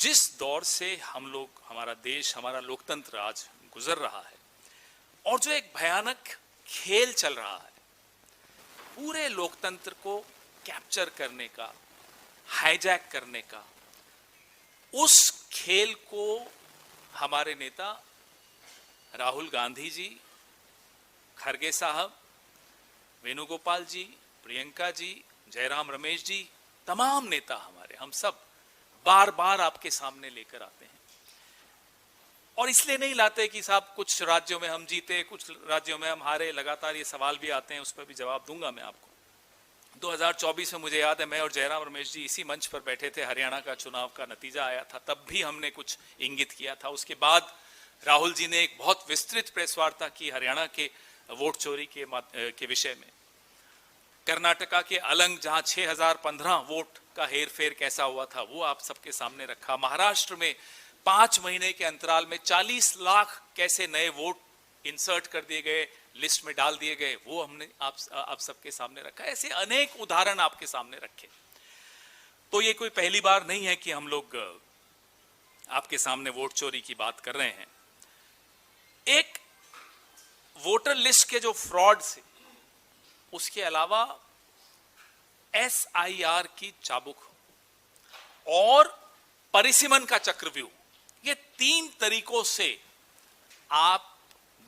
जिस दौर से हम लोग, हमारा देश, हमारा लोकतंत्र आज गुजर रहा है और जो एक भयानक खेल चल रहा है पूरे लोकतंत्र को कैप्चर करने का, हाईजैक करने का, उस खेल को हमारे नेता राहुल गांधी जी, खरगे साहब, वेणुगोपाल जी, प्रियंका जी, जयराम रमेश जी, तमाम नेता हमारे, हम सब बार बार आपके सामने लेकर आते हैं। और इसलिए नहीं लाते कि साहब कुछ राज्यों में हम जीते, कुछ राज्यों में हम हारे, लगातार ये सवाल भी आते हैं, उस पर भी जवाब दूंगा मैं आपको। 2024 में मुझे याद है मैं और जयराम रमेश जी इसी मंच पर बैठे थे, हरियाणा का चुनाव का नतीजा आया था, तब भी हमने कुछ इंगित किया था। उसके बाद राहुल जी ने एक बहुत विस्तृत प्रेस वार्ता की हरियाणा के वोट चोरी के विषय में। कर्नाटका के अलंग जहां 6015 वोट का हेरफेर कैसा हुआ था वो आप सबके सामने रखा। महाराष्ट्र में 5 महीने के अंतराल में 40 लाख कैसे नए वोट इंसर्ट कर दिए गए, लिस्ट में डाल दिए गए, वो हमने आप सबके सामने रखा। ऐसे अनेक उदाहरण आपके सामने रखे। तो ये कोई पहली बार नहीं है कि हम लोग आपके सामने वोट चोरी की बात कर रहे हैं। एक वोटर लिस्ट के जो फ्रॉड से, उसके अलावा SIR की चाबुक और परिसीमन का चक्रव्यूह, ये 3 तरीकों से आप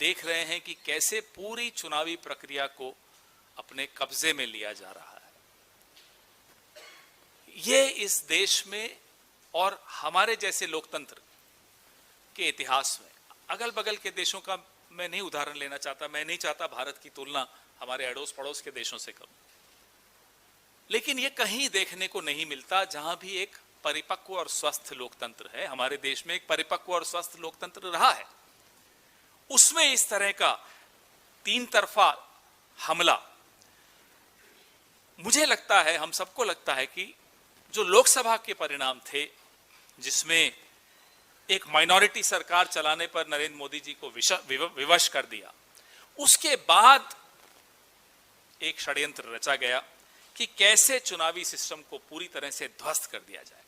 देख रहे हैं कि कैसे पूरी चुनावी प्रक्रिया को अपने कब्जे में लिया जा रहा है। ये इस देश में और हमारे जैसे लोकतंत्र के इतिहास में, अगल बगल के देशों का मैं नहीं उदाहरण लेना चाहता, मैं नहीं चाहता भारत की तुलना हमारे अड़ोस पड़ोस के देशों से करूं, लेकिन ये कहीं देखने को नहीं मिलता जहां भी एक परिपक्व और स्वस्थ लोकतंत्र है। हमारे देश में एक परिपक्व और स्वस्थ लोकतंत्र रहा है, उसमें इस तरह का 3 तरफा हमला, मुझे लगता है, हम सबको लगता है कि जो लोकसभा के परिणाम थे, जिसमें एक माइनॉरिटी सरकार चलाने पर नरेंद्र मोदी जी को विवश कर दिया, उसके बाद एक षड्यंत्र रचा गया कि कैसे चुनावी सिस्टम को पूरी तरह से ध्वस्त कर दिया जाए।